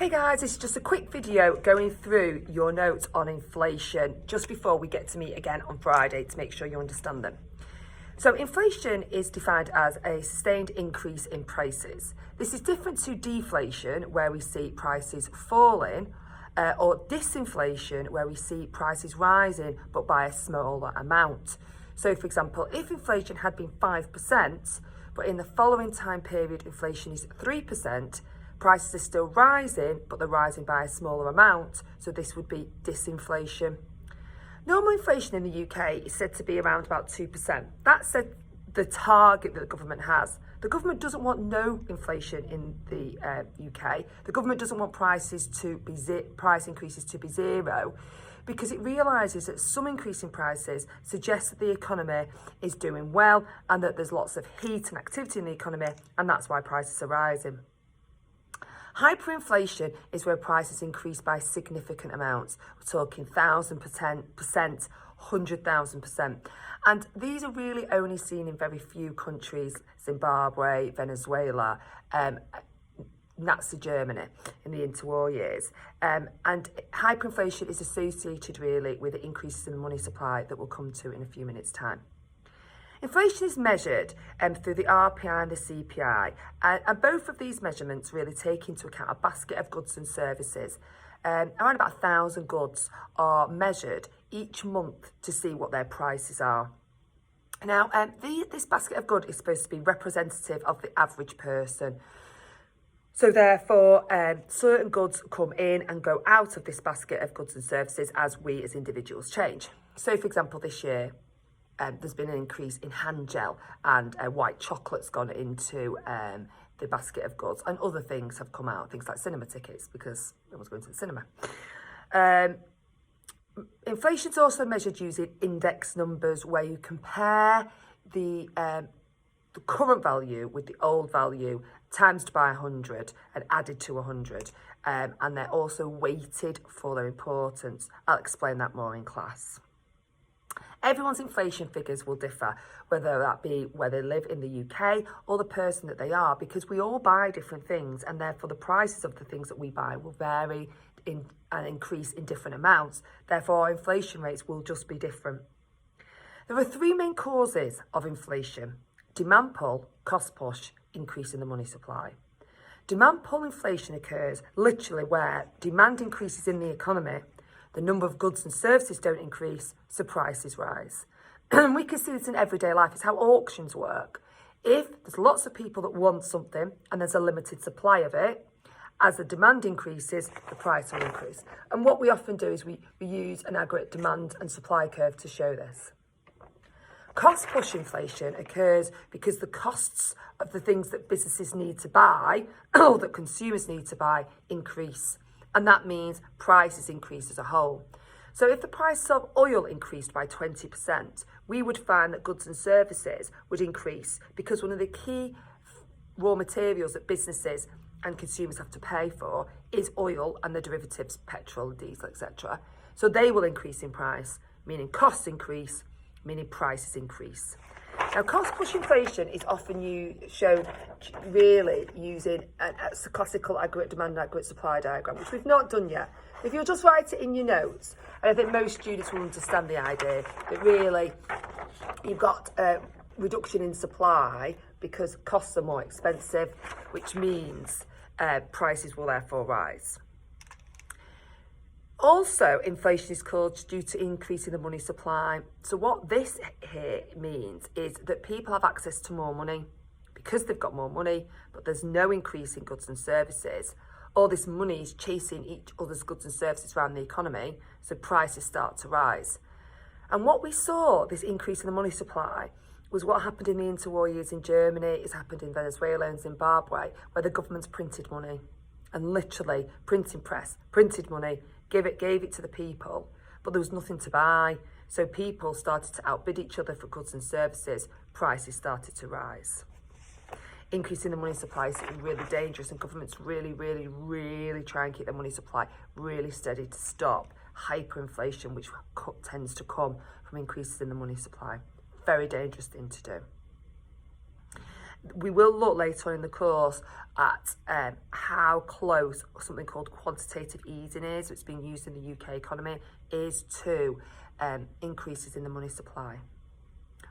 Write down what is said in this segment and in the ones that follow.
Hey guys, this is just a quick video going through your notes on inflation just before we get to meet again on Friday to make sure you understand them. So inflation is defined as a sustained increase in prices. This is different to deflation, where we see prices falling, or disinflation, where we see prices rising but by a smaller amount. So for example, if inflation had been 5%, but in the following time period inflation is 3%, prices are still rising, but they're rising by a smaller amount, so this would be disinflation. Normal inflation in the UK is said to be around about 2%. That's the target that the government has. The government doesn't want no inflation in the UK. The government doesn't want price increases to be zero, because it realises that some increase in prices suggests that the economy is doing well and that there's lots of heat and activity in the economy, and that's why prices are rising. Hyperinflation is where prices increase by significant amounts. We're talking 1,000%, 100,000%. And these are really only seen in very few countries: Zimbabwe, Venezuela, Nazi Germany in the interwar years. And hyperinflation is associated really with the increases in the money supply that we'll come to in a few minutes' time. Inflation is measured through the RPI and the CPI, and both of these measurements really take into account a basket of goods and services. Around about 1,000 goods are measured each month to see what their prices are. Now, this basket of goods is supposed to be representative of the average person. So therefore, certain goods come in and go out of this basket of goods and services as we as individuals change. So for example, this year, there's been an increase in hand gel, and white chocolate's gone into the basket of goods, and other things have come out, things like cinema tickets, because no one's going to the cinema. Inflation's also measured using index numbers, where you compare the current value with the old value times by 100 and added to 100, and they're also weighted for their importance. I'll explain that more in class. Everyone's inflation figures will differ, whether that be where they live in the UK or the person that they are, because we all buy different things, and therefore the prices of the things that we buy will vary and increase in different amounts. Therefore, our inflation rates will just be different. There are three main causes of inflation: demand pull, cost push, increase in the money supply. Demand pull inflation occurs literally where demand increases in the economy, the number of goods and services don't increase, so prices rise. We can see this in everyday life. It's how auctions work. If there's lots of people that want something and there's a limited supply of it, as the demand increases, the price will increase. And what we often do is we use an aggregate demand and supply curve to show this. Cost push inflation occurs because the costs of the things that businesses need to buy or that consumers need to buy increase. And that means prices increase as a whole. So if the price of oil increased by 20%, we would find that goods and services would increase, because one of the key raw materials that businesses and consumers have to pay for is oil and the derivatives, petrol, diesel, etc. So they will increase in price, meaning costs increase, meaning prices increase. Now, cost push inflation is often shown really using a classical aggregate demand and aggregate supply diagram, which we've not done yet. If you'll just write it in your notes, and I think most students will understand the idea that really you've got a reduction in supply because costs are more expensive, which means prices will therefore rise. Also, inflation is caused due to increase in the money supply. So what this here means is that people have access to more money because they've got more money, but there's no increase in goods and services. All this money is chasing each other's goods and services around the economy, so prices start to rise. And what we saw, this increase in the money supply, was what happened in the interwar years in Germany. It's happened in Venezuela and Zimbabwe, where the governments printed money, and literally printing press printed money, gave it to the people, but there was nothing to buy. So people started to outbid each other for goods and services. Prices started to rise. Increasing the money supply is really dangerous, and governments really try and keep their money supply really steady to stop hyperinflation, which tends to come from increases in the money supply. Very dangerous thing to do. We will look later on in the course at how close something called quantitative easing is, which is being used in the UK economy, is to increases in the money supply.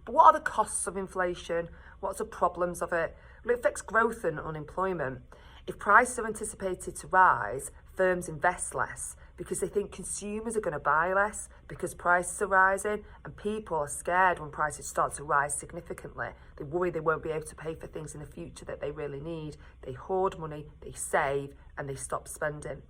But what are the costs of inflation? What's the problems of it? Well, it affects growth and unemployment. If prices are anticipated to rise, firms invest less because they think consumers are going to buy less because prices are rising, and people are scared when prices start to rise significantly. They worry they won't be able to pay for things in the future that they really need. They hoard money, they save, and they stop spending.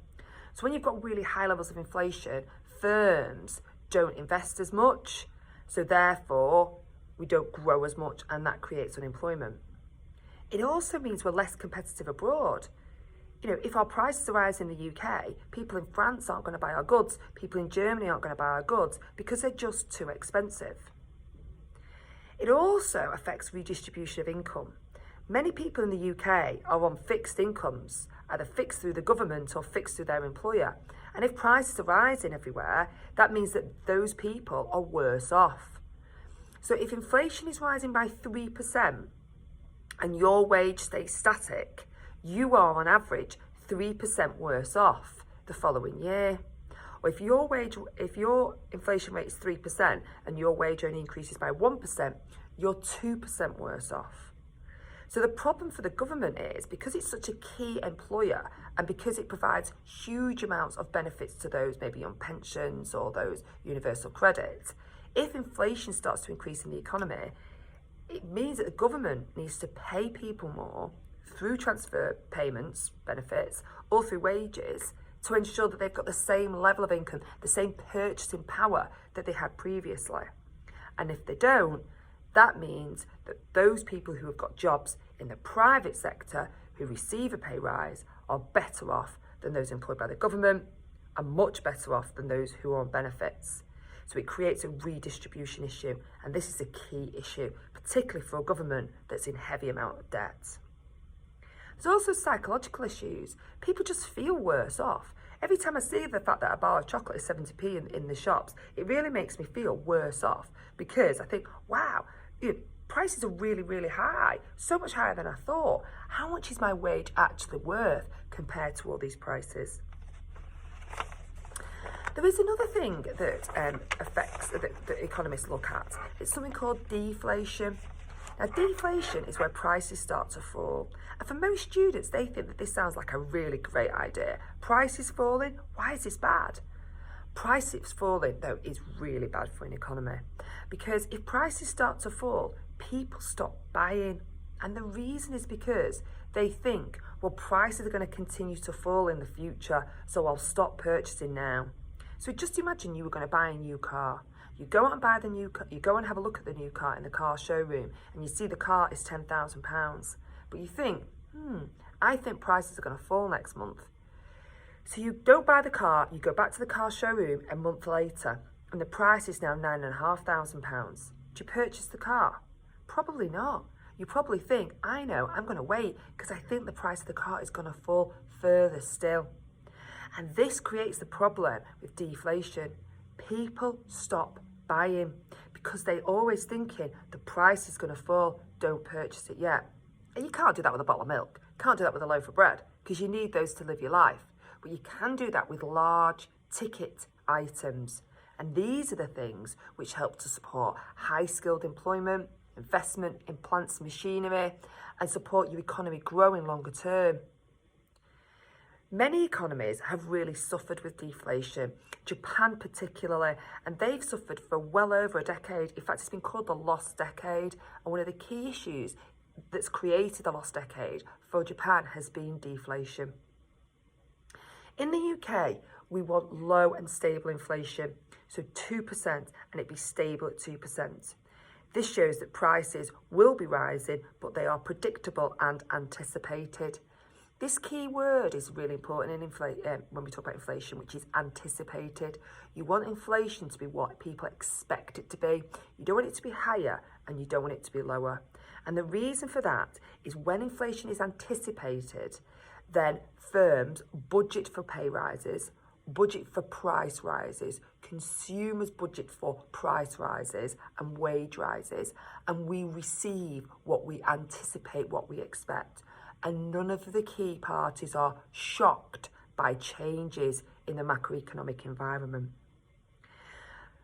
So when you've got really high levels of inflation, firms don't invest as much, so therefore we don't grow as much, and that creates unemployment. It also means we're less competitive abroad. You know, if our prices are rising in the UK, people in France aren't going to buy our goods, people in Germany aren't going to buy our goods because they're just too expensive. It also affects redistribution of income. Many people in the UK are on fixed incomes, either fixed through the government or fixed through their employer. And if prices are rising everywhere, that means that those people are worse off. So if inflation is rising by 3%, and your wage stays static, you are on average 3% worse off the following year. Or if your inflation rate is 3% and your wage only increases by 1%, you're 2% worse off. So the problem for the government is, because it's such a key employer and because it provides huge amounts of benefits to those maybe on pensions or those universal credits, if inflation starts to increase in the economy, it means that the government needs to pay people more through transfer payments, benefits, or through wages to ensure that they've got the same level of income, the same purchasing power that they had previously. And if they don't, that means that those people who have got jobs in the private sector who receive a pay rise are better off than those employed by the government, and much better off than those who are on benefits. So it creates a redistribution issue, and this is a key issue, particularly for a government that's in heavy amount of debt. There's also psychological issues. People just feel worse off. Every time I see the fact that a bar of chocolate is 70p in the shops, it really makes me feel worse off, because I think, wow, prices are really, really high, so much higher than I thought. How much is my wage actually worth compared to all these prices? There is another thing that affects that economists look at. It's something called deflation. Now, deflation is where prices start to fall. And for most students, they think that this sounds like a really great idea. Prices falling, why is this bad? Prices falling, though, is really bad for an economy. Because if prices start to fall, people stop buying. And the reason is because they think, well, prices are going to continue to fall in the future, so I'll stop purchasing now. So just imagine you were going to buy a new car. You go out and buy the new car, you go and have a look at the new car in the car showroom, and you see the car is £10,000. But you think, I think prices are going to fall next month. So you don't buy the car, you go back to the car showroom a month later, and the price is now £9,500. Do you purchase the car? Probably not. You probably think, I know, I'm going to wait because I think the price of the car is going to fall further still. And this creates the problem with deflation. People stop buying because they're always thinking the price is going to fall, don't purchase it yet. And you can't do that with a bottle of milk. You can't do that with a loaf of bread because you need those to live your life. But you can do that with large ticket items. And these are the things which help to support high-skilled employment, investment in plants and machinery, and support your economy growing longer term. Many economies have really suffered with deflation, Japan particularly, and they've suffered for well over a decade. In fact, it's been called the lost decade, and one of the key issues that's created the lost decade for Japan has been deflation. In the UK, we want low and stable inflation, so 2%, and it be stable at 2%. This shows that prices will be rising, but they are predictable and anticipated. This key word is really important in when we talk about inflation, which is anticipated. You want inflation to be what people expect it to be. You don't want it to be higher and you don't want it to be lower. And the reason for that is when inflation is anticipated, then firms budget for pay rises, budget for price rises, consumers budget for price rises and wage rises, and we receive what we anticipate, what we expect. And none of the key parties are shocked by changes in the macroeconomic environment.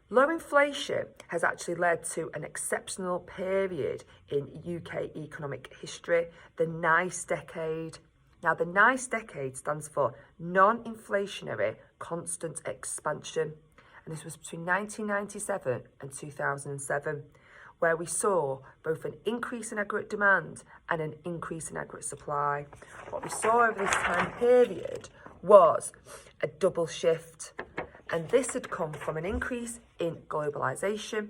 Low inflation has actually led to an exceptional period in UK economic history, the NICE decade. Now, the NICE decade stands for Non-Inflationary Constant Expansion, and this was between 1997 and 2007, where we saw both an increase in aggregate demand and an increase in aggregate supply. What we saw over this time period was a double shift, and this had come from an increase in globalisation,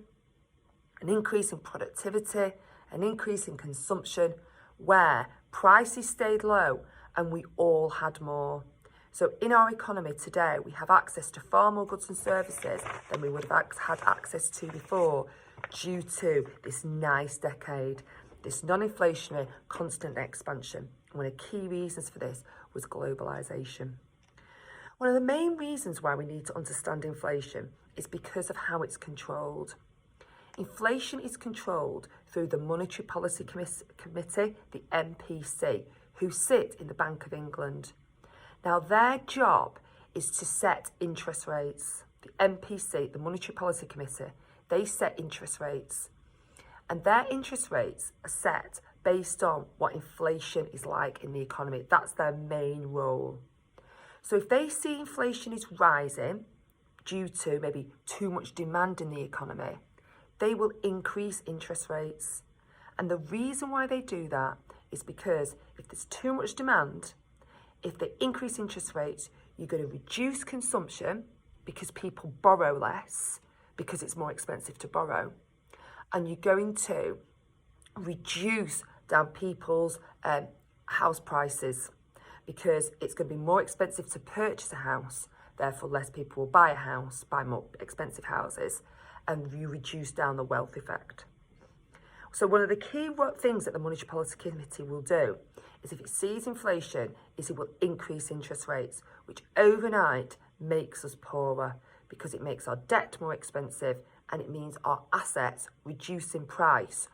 an increase in productivity, an increase in consumption, where prices stayed low and we all had more. So in our economy today, we have access to far more goods and services than we would have had access to before, due to this NICE decade, this non-inflationary constant expansion. One of the key reasons for this was globalisation. One of the main reasons why we need to understand inflation is because of how it's controlled. Inflation is controlled through the Monetary Policy Committee, the MPC, who sit in the Bank of England. Now, their job is to set interest rates. The MPC, the Monetary Policy Committee, they set interest rates. And their interest rates are set based on what inflation is like in the economy. That's their main role. So if they see inflation is rising due to maybe too much demand in the economy, they will increase interest rates. And the reason why they do that is because if there's too much demand, if they increase interest rates, you're going to reduce consumption because people borrow less, because it's more expensive to borrow. And you're going to reduce down people's house prices, because it's going to be more expensive to purchase a house, therefore less people will buy a house, buy more expensive houses, and you reduce down the wealth effect. So one of the key things that the Monetary Policy Committee will do is, if it sees inflation, is it will increase interest rates, which overnight makes us poorer, because it makes our debt more expensive and it means our assets reduce in price,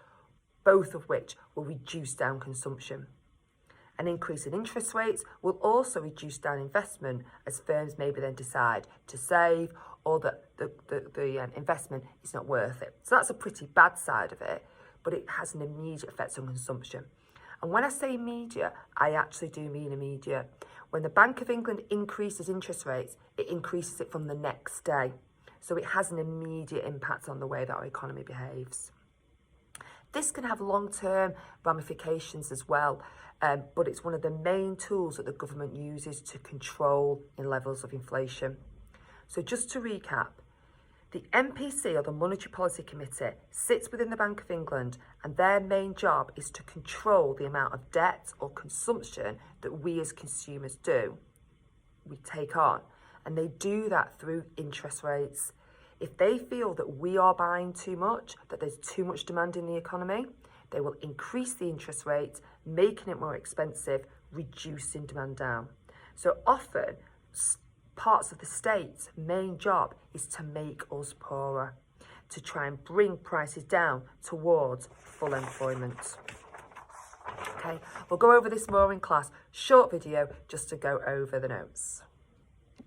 both of which will reduce down consumption. An increase in interest rates will also reduce down investment, as firms maybe then decide to save, or that the investment is not worth it. So that's a pretty bad side of it, but it has an immediate effect on consumption. And when I say immediate, I actually do mean immediate. When the Bank of England increases interest rates, it increases it from the next day. So it has an immediate impact on the way that our economy behaves. This can have long-term ramifications as well, but it's one of the main tools that the government uses to control in levels of inflation. So just to recap, the MPC, or the Monetary Policy Committee, sits within the Bank of England, and their main job is to control the amount of debt or consumption that we as consumers we take on. And they do that through interest rates. If they feel that we are buying too much, that there's too much demand in the economy, they will increase the interest rate, making it more expensive, reducing demand down. So often, parts of the state's main job is to make us poorer, to try and bring prices down towards full employment. Okay, we'll go over this more in class. Short video just to go over the notes.